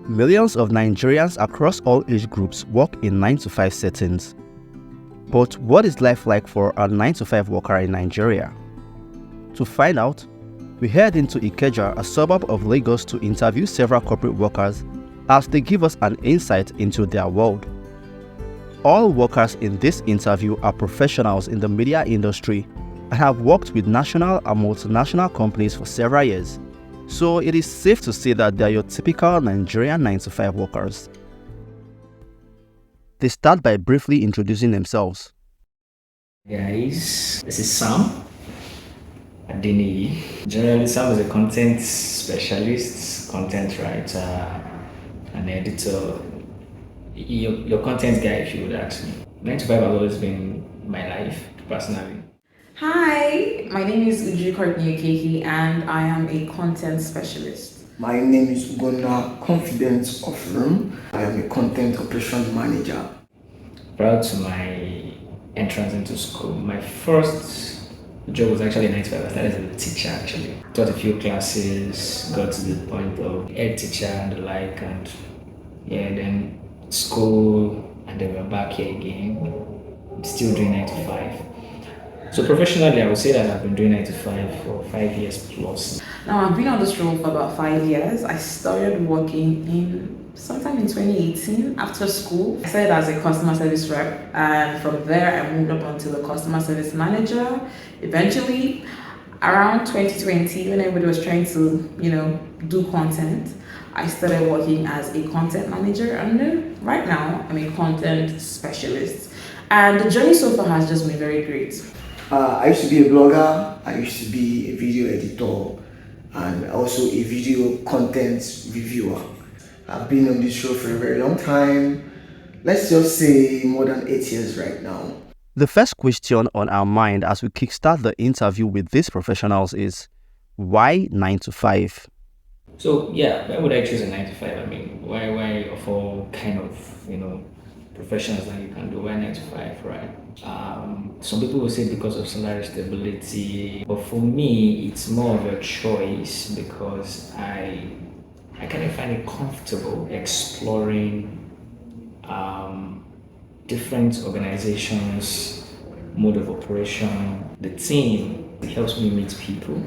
Millions of Nigerians across all age groups work in 9-to-5 settings. But what is life like for a 9-to-5 worker in Nigeria? To find out, we head into Ikeja, a suburb of Lagos, to interview several corporate workers as they give us an insight into their world. All workers in this interview are professionals in the media industry and have worked with national and multinational companies for several years. So it is safe to say that they are your typical Nigerian 9-to-5 workers. They start by briefly introducing themselves. Guys, this is Sam Adini. Generally, Sam is a content specialist, content writer, an editor. Your content guy, if you would ask me. 9-to-5 has always been my life, personally. Hi, my name is Uju Kortniokeke and I am a content specialist. My name is Ugonna Confidence of Room. I am a content operations manager. Prior to my entrance into school, my first job was actually 9-to-5. I started as a teacher actually. Taught a few classes, got to the point of head teacher and the like, and yeah, then school, and then we're back here again. Still doing 9-to-5. So professionally, I would say that I've been doing 9-to-5 for 5 years plus. Now I've been on this role for about 5 years. I started working sometime in 2018 after school. I started as a customer service rep, and from there I moved up onto the customer service manager. Eventually, around 2020, when everybody was trying to, do content, I started working as a content manager, and then right now I'm a content specialist. And the journey so far has just been very great. I used to be a blogger, I used to be a video editor, and also a video content reviewer. I've been on this show for a very long time. Let's just say more than 8 years right now. The first question on our mind as we kickstart the interview with these professionals is, why 9-to-5? So yeah, why would I choose a 9-to-5? I mean, why of all kind of, professions that you can do, why 9-to-5, right? Some people will say because of salary stability, but for me, it's more of a choice because I kind of find it comfortable exploring different organizations, mode of operation. The team, it helps me meet people.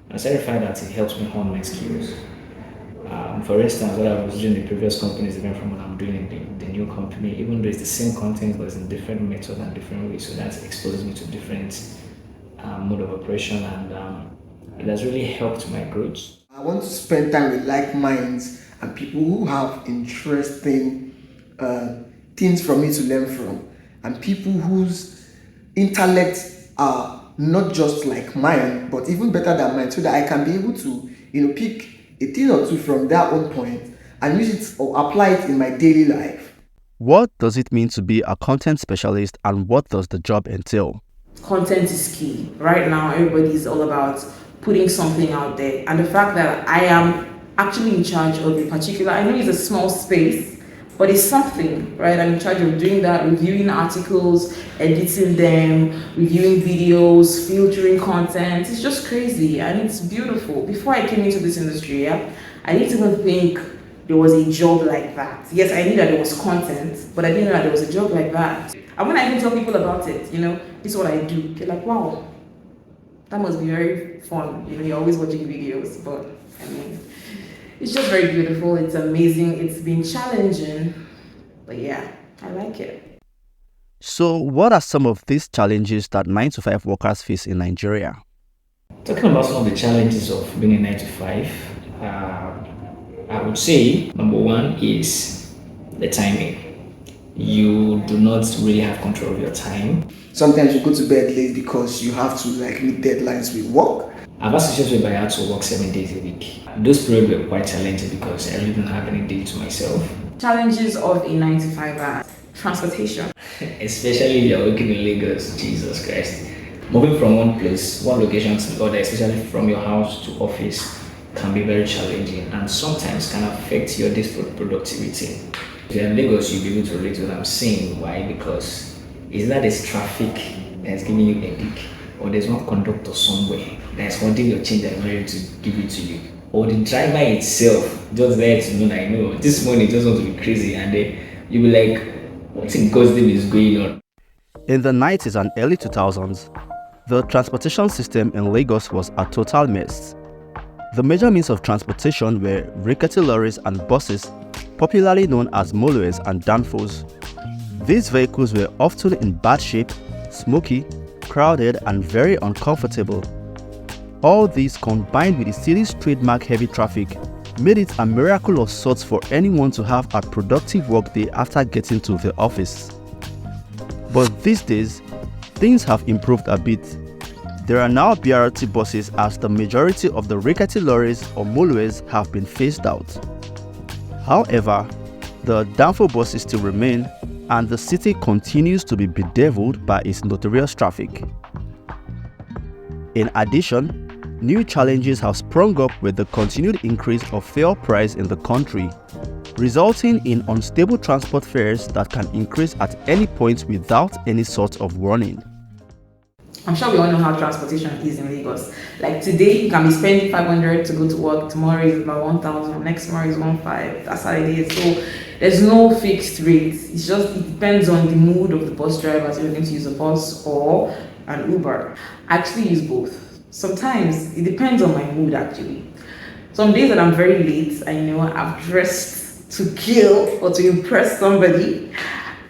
Aside the fact that it helps me hone my skills. For instance, what I was doing in the previous company is different from what I'm doing in the new company, even though it's the same content, but it's in different methods and different ways. So that exposes me to different mode of operation, and it has really helped my growth. I want to spend time with like minds and people who have interesting things for me to learn from, and people whose intellects are not just like mine, but even better than mine, so that I can be able to, pick a thing or two from their own point and use it or apply it in my daily life. What does it mean to be a content specialist, and what does the job entail? Content is key. Right now, everybody is all about putting something out there. And the fact that I am actually in charge of a particular, I know it's a small space, but it's something, right? I'm in charge of doing that, reviewing articles, editing them, reviewing videos, filtering content. It's just crazy and it's beautiful. Before I came into this industry, I didn't even think there was a job like that. Yes, I knew that there was content, but I didn't know that there was a job like that. And when I even tell people about it, this is what I do, they're like, wow, that must be very fun. You're always watching videos, but it's just very beautiful. It's amazing. It's been challenging, but yeah, I like it. So what are some of these challenges that 9-to-5 workers face in Nigeria? Talking about some of the challenges of being a 9-to-5, I would say number one is the timing. You do not really have control of your time. Sometimes you go to bed late because you have to meet deadlines with work. I've had situations where I had to work 7 days a week. Those periods were quite challenging because I really didn't have any day to myself. Challenges of a 9-to-5 are transportation. Especially if you're working in Lagos, Jesus Christ. Moving from one location to the other, especially from your house to office, can be very challenging and sometimes can affect your day's productivity. If you're in Lagos, you'll be able to relate to what I'm saying. Why? Because it's not this traffic that's giving you a headache, or there's one conductor somewhere that's wanting your change and ready to give it to you. or the driver itself just there to know that, this morning just want to be crazy, and then you'll be like, what in God's name is going on? In the 90s and early 2000s, the transportation system in Lagos was a total mess. The major means of transportation were rickety lorries and buses, popularly known as molues and danfos. These vehicles were often in bad shape, smoky, crowded, and very uncomfortable. All these, combined with the city's trademark heavy traffic, made it a miracle of sorts for anyone to have a productive workday after getting to the office. But these days, things have improved a bit. There are now BRT buses, as the majority of the rickety lorries or molues have been phased out. However, the danfo buses still remain, and the city continues to be bedeviled by its notorious traffic. In addition, new challenges have sprung up with the continued increase of fuel price in the country, resulting in unstable transport fares that can increase at any point without any sort of warning. I'm sure we all know how transportation is in Lagos. Like today, you can be spending 500 to go to work. Tomorrow is about 1,000. Next tomorrow is 1,500. That's how it is. So there's no fixed rate. It depends on the mood of the bus drivers. You're going to use a bus or an Uber. I actually use both. Sometimes it depends on my mood actually. Some days that I'm very late, I know I've dressed to kill or to impress somebody,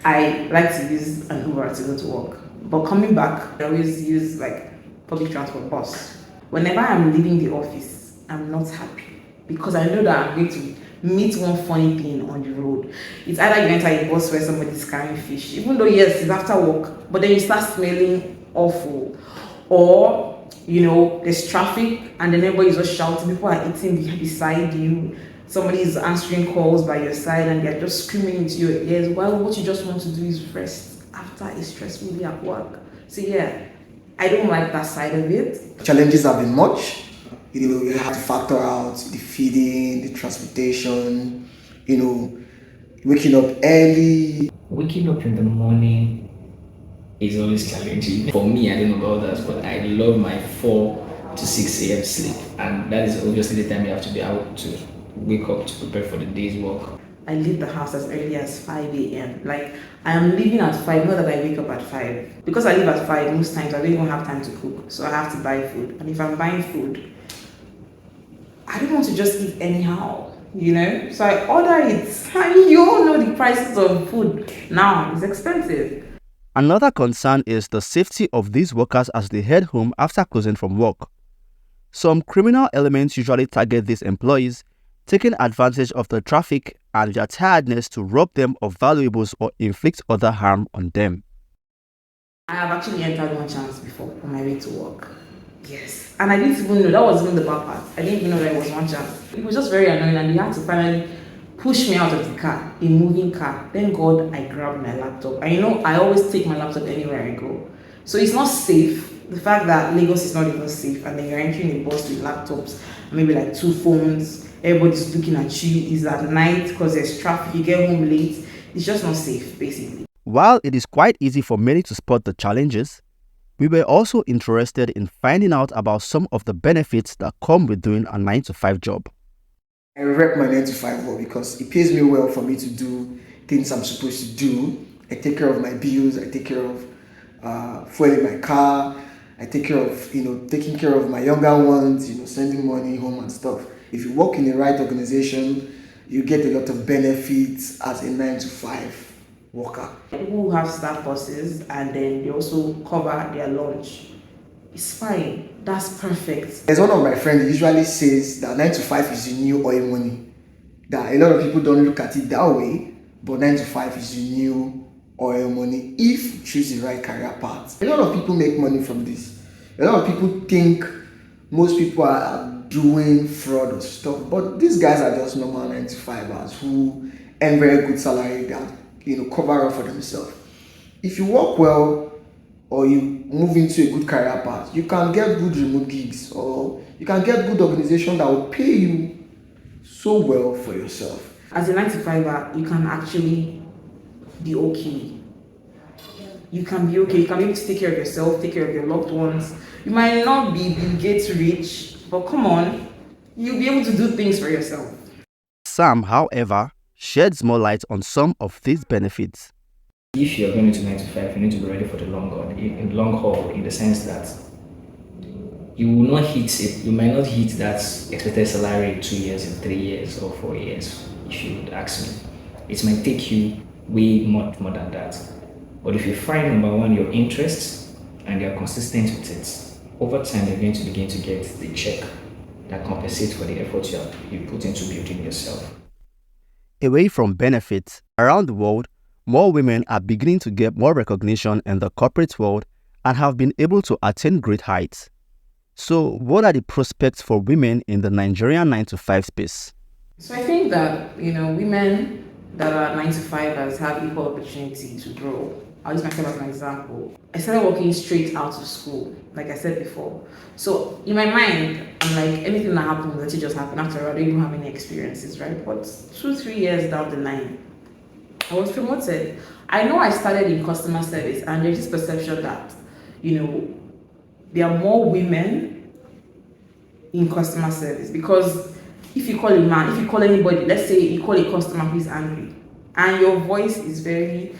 I like to use an Uber to go to work. But coming back, I always use like public transport bus. Whenever I'm leaving the office, I'm not happy because I know that I'm going to meet one funny thing on the road. It's either you enter a bus where somebody's carrying fish, even though yes, it's after work, but then you start smelling awful. Or there's traffic and then everybody's just shouting, people are eating beside you, somebody is answering calls by your side and they're just screaming into your ears while what you just want to do is rest after a stressful day at work. So yeah, I don't like that side of it. Challenges have been much. You have to factor out the feeding, the transportation, waking up early. Waking up in the morning is always challenging. For me, I don't know about others, but I love my 4 to 6 a.m. sleep. And that is obviously the time you have to be out to wake up to prepare for the day's work. I leave the house as early as 5 a.m. Like, I am leaving at 5, not that I wake up at 5. Because I leave at 5, most times I don't even have time to cook. So I have to buy food. And if I'm buying food, I don't want to just eat anyhow, So I order it. And you all know the prices of food now. It's expensive. Another concern is the safety of these workers as they head home after closing from work. Some criminal elements usually target these employees, taking advantage of the traffic and their tiredness to rob them of valuables or inflict other harm on them. I have actually entered one chance before on my way to work. Yes. And I didn't even know, that was even the bad part. I didn't even know that it was one chance. It was just very annoying and they had to finally push me out of the car, a moving car. Thank God I grabbed my laptop. And I always take my laptop anywhere I go. So it's not safe. The fact that Lagos is not even safe and then you're entering a bus with laptops, maybe like 2 phones, everybody's looking at you, it's at night because there's traffic, you get home late. It's just not safe, basically. While it is quite easy for many to spot the challenges, we were also interested in finding out about some of the benefits that come with doing a 9-to-5 job. I rep my 9 to 5 work because it pays me well for me to do things I'm supposed to do. I take care of my bills, I take care of fueling my car, I take care of, taking care of my younger ones, sending money home and stuff. If you work in the right organization, you get a lot of benefits as a 9-to-5 worker. People who have staff buses and then they also cover their lunch. It's fine. That's perfect. There's one of my friends usually says that 9 to 5 is the new oil money. That a lot of people don't look at it that way, but 9 to 5 is the new oil money if you choose the right career path. A lot of people make money from this. A lot of people think most people are doing fraud or stuff, but these guys are just normal 9 to 5ers who earn very good salary that cover up for themselves. If you work well, or you move into a good career path, you can get good remote gigs, or you can get good organization that will pay you so well for yourself. As a 9 to 5er, you can actually be okay. You can be okay. You can be able to take care of yourself, take care of your loved ones. You might not be Bill Gates rich, but come on, you'll be able to do things for yourself. Sam, however, sheds more light on some of these benefits. If you're going to 9 to 5, you need to be ready for the long haul, in the sense that you will not hit it, you might not hit that expected salary in 2 years, in 3 years, or 4 years, if you would ask me. It might take you way much more than that. But if you find, number one, your interests and you're consistent with it, over time you're going to begin to get the check that compensates for the effort you put into building yourself. Away from benefits, around the world, more women are beginning to get more recognition in the corporate world and have been able to attain great heights. So, what are the prospects for women in the Nigerian 9 to 5 space? So I think that, women that are 9 to 5ers have equal opportunity to grow. I'll use myself as an example. I started working straight out of school, like I said before. So in my mind, I'm like, anything that happens, let it just happen. After all, I don't even have any experiences, right? But 2-3 years down the line, I was promoted. I know I started in customer service, and there's this perception that, there are more women in customer service, because if you call a man, if you call anybody, let's say you call a customer who is angry, and your voice is very,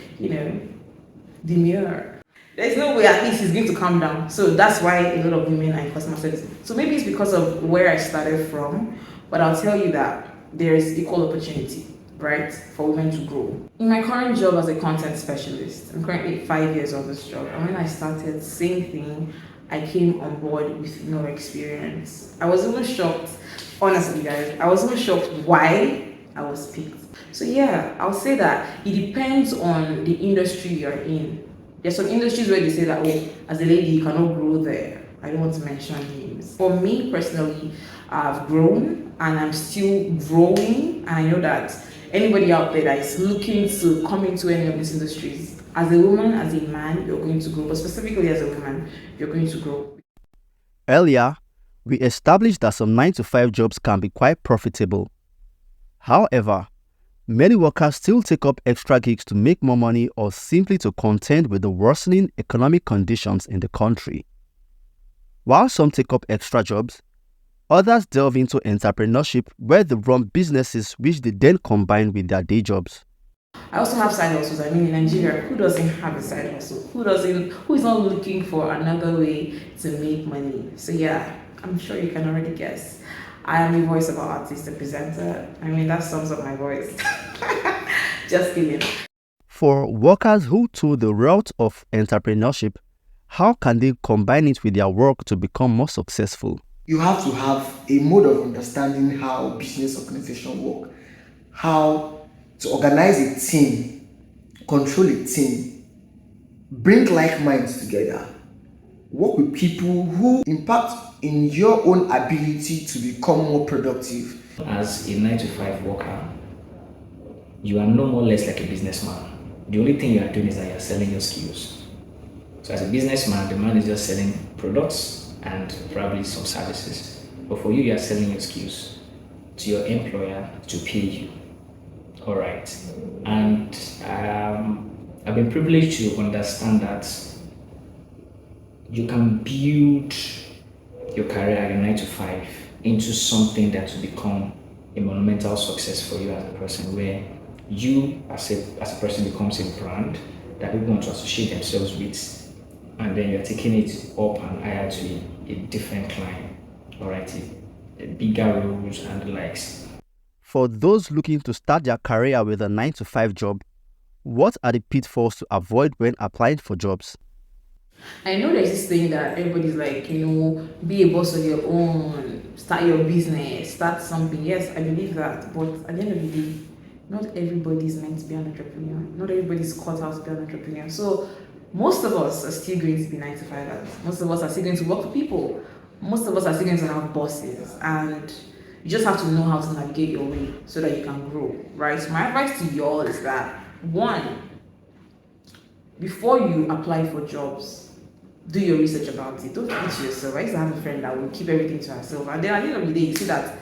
demure, there's no way at least he's going to calm down. So that's why a lot of women are in customer service. So maybe it's because of where I started from, but I'll tell you that there's equal opportunity, right, for women to grow. In my current job as a content specialist, I'm currently 5 years on this job, and when I started, same thing, I came on board with no experience. I was even shocked, honestly guys, I was even shocked why I was picked. So yeah, I'll say that it depends on the industry you're in. There's some industries where they say that, oh, as a lady, you cannot grow there. I don't want to mention names. For me personally, I've grown and I'm still growing, and I know that anybody out there that is looking to come into any of these industries, as a woman, as a man, you're going to grow, but specifically as a woman, you're going to grow. Earlier, we established that some 9 to 5 jobs can be quite profitable. However, many workers still take up extra gigs to make more money or simply to contend with the worsening economic conditions in the country. While some take up extra jobs, others delve into entrepreneurship where they run businesses which they then combine with their day jobs. I also have side hustles. I mean, in Nigeria, who doesn't have a side hustle? Who is not looking for another way to make money? So yeah, I'm sure you can already guess. I am a voice of an artist, a presenter. I mean, that sums up my voice. Just kidding. For workers who took the route of entrepreneurship, how can they combine it with their work to become more successful? You have to have a mode of understanding how business organization work, how to organize a team, control a team, bring like minds together, work with people who impact in your own ability to become more productive. As a 9 to 5 worker, you are no more or less like a businessman. The only thing you are doing is that you are selling your skills. So as a businessman, the man is just selling products and probably some services. But for you, you are selling your skills to your employer to pay you. All right. And I've been privileged to understand that you can build your career at 9 to 5 into something that will become a monumental success for you as a person, where you as a person becomes a brand that people want to associate themselves with, and then you're taking it up and higher to a different climb, all right, a bigger roles and the likes. For those looking to start their career with a 9 to 5 job, what are the pitfalls to avoid when applying for jobs? I know there's this thing that everybody's like, be a boss of your own, start your business, start something. Yes, I believe that. But at the end of the day, not everybody's meant to be an entrepreneur. Not everybody's cut out to be an entrepreneur. So most of us are still going to be 9 to 5ers. Most of us are still going to work for people. Most of us are still going to have bosses. And you just have to know how to navigate your way so that you can grow, right? So my advice to you all is that, one, before you apply for jobs, do your research about it. Don't keep it to yourself. I used to have a friend that would keep everything to herself, and then at the end of the day, you see that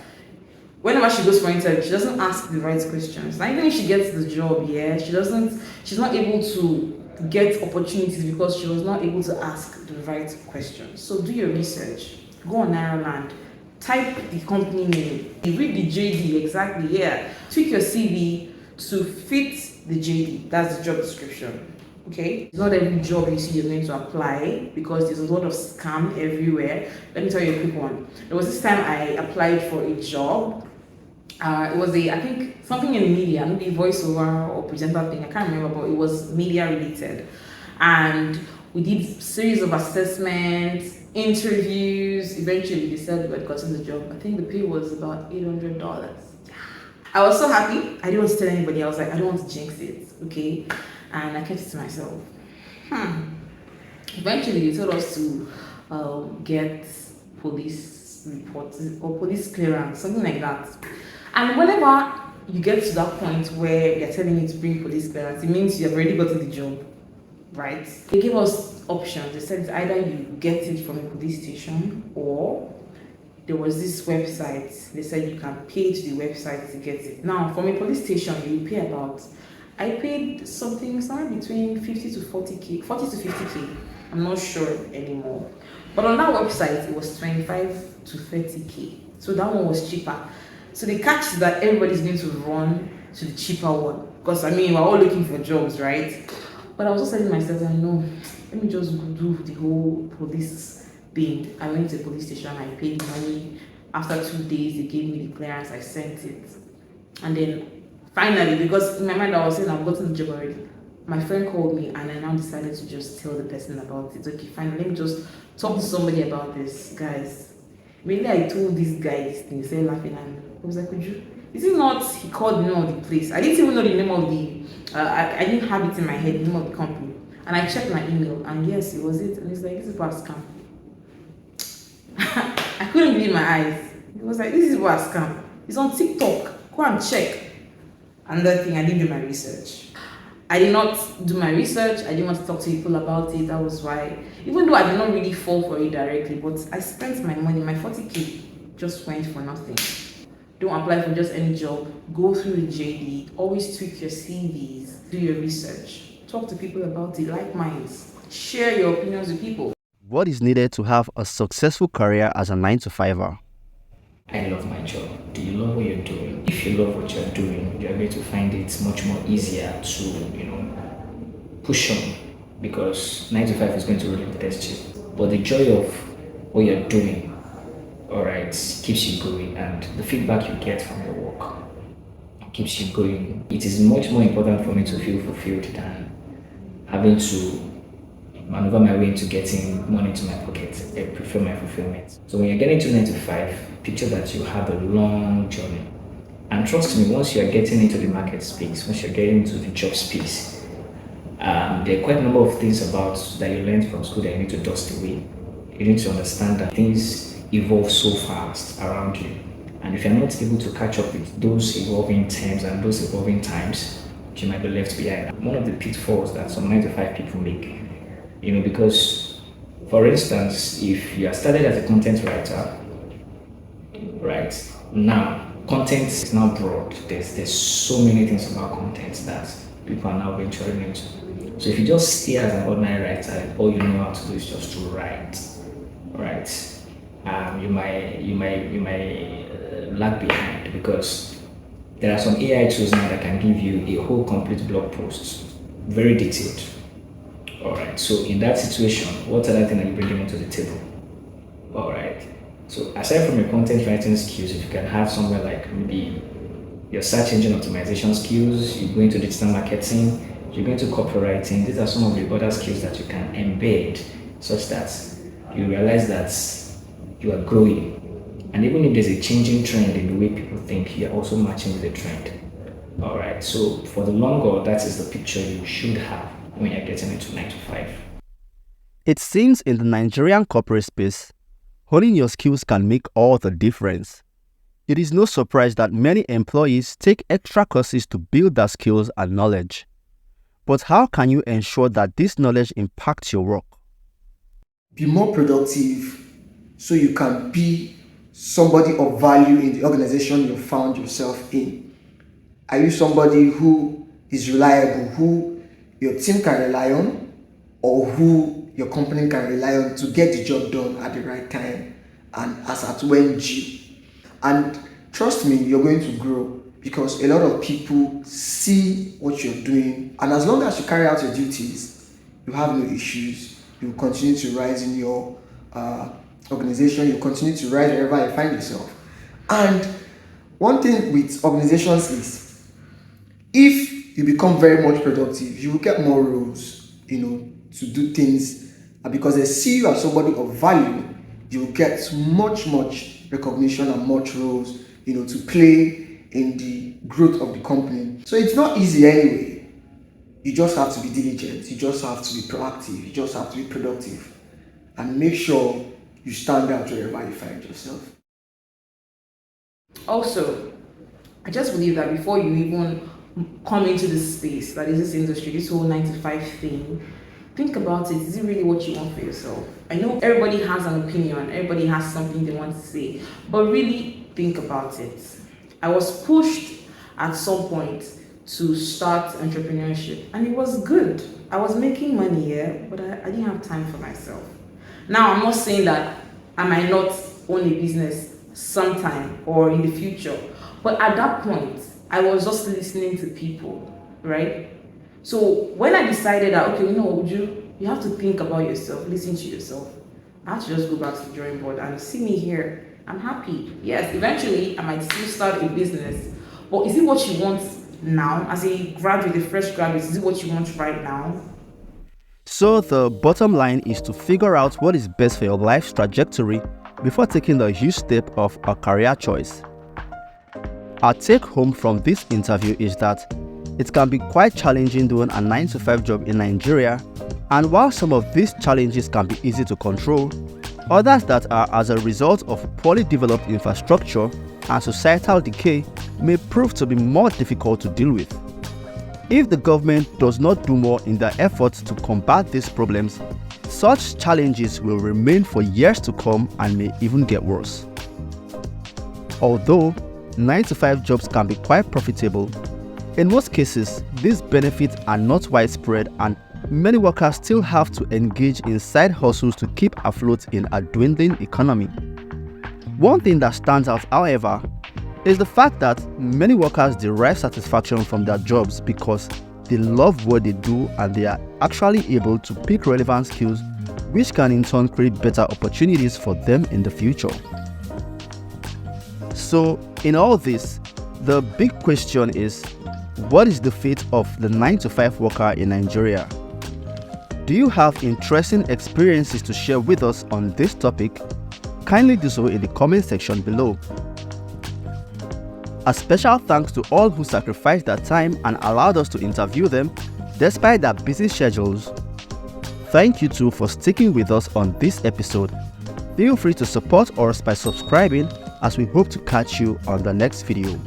whenever she goes for interview, she doesn't ask the right questions. Now, even if she gets the job, she's not able to get opportunities because she was not able to ask the right questions. So do your research. Go on narrow land. type the company name, you read the JD exactly, yeah. Tweak your CV to fit the JD. That's the job description. Okay, not every job you see you're going to apply because there's a lot of scam everywhere. Let me tell you a quick one. There was this time I applied for a job. It was I think something in media, maybe voiceover or presenter thing. I can't remember, but it was media related, and we did series of assessments, interviews. Eventually, they said we had gotten the job. I think the pay was about $800. I was so happy. I didn't want to tell anybody. I was like, I don't want to jinx it, okay? And I kept it to myself. Eventually, they told us to get police reports or police clearance, something like that. And whenever you get to that point where they're telling you to bring police clearance, it means you have already gotten the job, right? They gave us options. They said either you get it from a police station or there was this website. They said you can pay to the website to get it. Now, from a police station, you pay about, I paid something somewhere between 50 to 40K, 40 to 50K. I'm not sure anymore. But on that website, it was 25 to 30K. So that one was cheaper. So the catch is that everybody's going to run to the cheaper one. Because I mean, we're all looking for jobs, right? But I was also telling myself, I know, let me just do the whole police thing. I went to the police station, I paid money. After 2 days, they gave me the clearance, I sent it. And then finally, because in my mind I was saying I've gotten the job already, my friend called me and I now decided to just tell the person about it. Okay, fine, let me just talk to somebody about this, guys. Maybe I told this guy this thing, he started laughing and I was like, could you? Is it not, he called the name of the place. I didn't even know the name of the, I didn't have it in my head, the name of the company. And I checked my email and yes, it was it. And he's like, this is what scam. I couldn't believe my eyes. It was like, this is what scam. It's on TikTok. Go and check. Another thing, I didn't do my research. I did not do my research. I didn't want to talk to people about it. That was why, even though I did not really fall for it directly, but I spent my money, my 40K just went for nothing. Don't apply for just any job. Go through the JD. Always tweak your CVs. Do your research. Talk to people about it, like minds. Share your opinions with people. What is needed to have a successful career as a 9-to-5er? I love my job. Do you love what you're doing? If you love what you're doing, you're going to find it much more easier to, push on, because 9 to 5 is going to really test you. But the joy of what you're doing, all right, keeps you going, and the feedback you get from your work keeps you going. It is much more important for me to feel fulfilled than having to maneuver my way into getting money into my pocket. I prefer my fulfillment. So when you're getting to 9 to 5, picture that you have a long journey. And trust me, once you're getting into the market space, once you're getting into the job space, there are quite a number of things about that you learned from school that you need to dust away. You need to understand that things evolve so fast around you. And if you're not able to catch up with those evolving terms and those evolving times, you might be left behind. One of the pitfalls that some 9 to 5 people make, because, for instance, if you are started as a content writer, right, now, content is now broad. There's so many things about content that people are now venturing into. So if you just stay as an ordinary writer, all you know how to do is just to write, right? You might lag behind, because there are some AI tools now that can give you a whole complete blog post, very detailed. All right, so in that situation, what other thing are you bringing onto the table? All right, so aside from your content writing skills, if you can have somewhere like maybe your search engine optimization skills, you go into digital marketing, you go into copywriting, these are some of the other skills that you can embed such that you realize that you are growing. And even if there's a changing trend in the way people think, you're also matching with the trend. All right, so for the long haul, that is the picture you should have when you're getting into 9 to 5. It seems in the Nigerian corporate space, honing your skills can make all the difference. It is no surprise that many employees take extra courses to build their skills and knowledge. But how can you ensure that this knowledge impacts your work? Be more productive so you can be somebody of value in the organization you found yourself in. Are you somebody who is reliable, who your team can rely on, or who your company can rely on to get the job done at the right time and as at when G. And trust me, you're going to grow because a lot of people see what you're doing, and as long as you carry out your duties, you have no issues. You continue to rise in your organization, you continue to rise wherever you find yourself. And one thing with organizations is, if you become very much productive, you will get more roles, to do things. And because they see you as somebody of value, you will get much recognition and much roles, to play in the growth of the company. So it's not easy anyway. You just have to be diligent. You just have to be proactive. You just have to be productive. And make sure you stand out wherever you find yourself. Also, I just believe that before you even come into this space, that is this industry, this whole 9 to 5 thing, think about it. Is it really what you want for yourself? I know everybody has an opinion, everybody has something they want to say, but really think about it. I was pushed at some point to start entrepreneurship, and it was good. I was making money, but I didn't have time for myself. Now, I'm not saying that I might not own a business sometime or in the future, but at that point, I was just listening to people, right? So when I decided that, okay, you have to think about yourself, listen to yourself, I had to just go back to the drawing board and see me here. I'm happy. Yes, eventually I might still start a business, but is it what you want now as a graduate, a fresh graduate? Is it what you want right now? So the bottom line is to figure out what is best for your life's trajectory before taking the huge step of a career choice. Our take home from this interview is that it can be quite challenging doing a 9 to 5 job in Nigeria, and while some of these challenges can be easy to control, others that are as a result of poorly developed infrastructure and societal decay may prove to be more difficult to deal with. If the government does not do more in their efforts to combat these problems, such challenges will remain for years to come and may even get worse. Although 9 to 5 jobs can be quite profitable, in most cases these benefits are not widespread, and many workers still have to engage in side hustles to keep afloat in a dwindling economy. One thing that stands out, however, is the fact that many workers derive satisfaction from their jobs because they love what they do and they are actually able to pick relevant skills, which can in turn create better opportunities for them in the future. So, in all this, the big question is, what is the fate of the 9 to 5 worker in Nigeria? Do you have interesting experiences to share with us on this topic? Kindly do so in the comment section below. A special thanks to all who sacrificed their time and allowed us to interview them despite their busy schedules. Thank you too for sticking with us on this episode. Feel free to support us by subscribing, as we hope to catch you on the next video.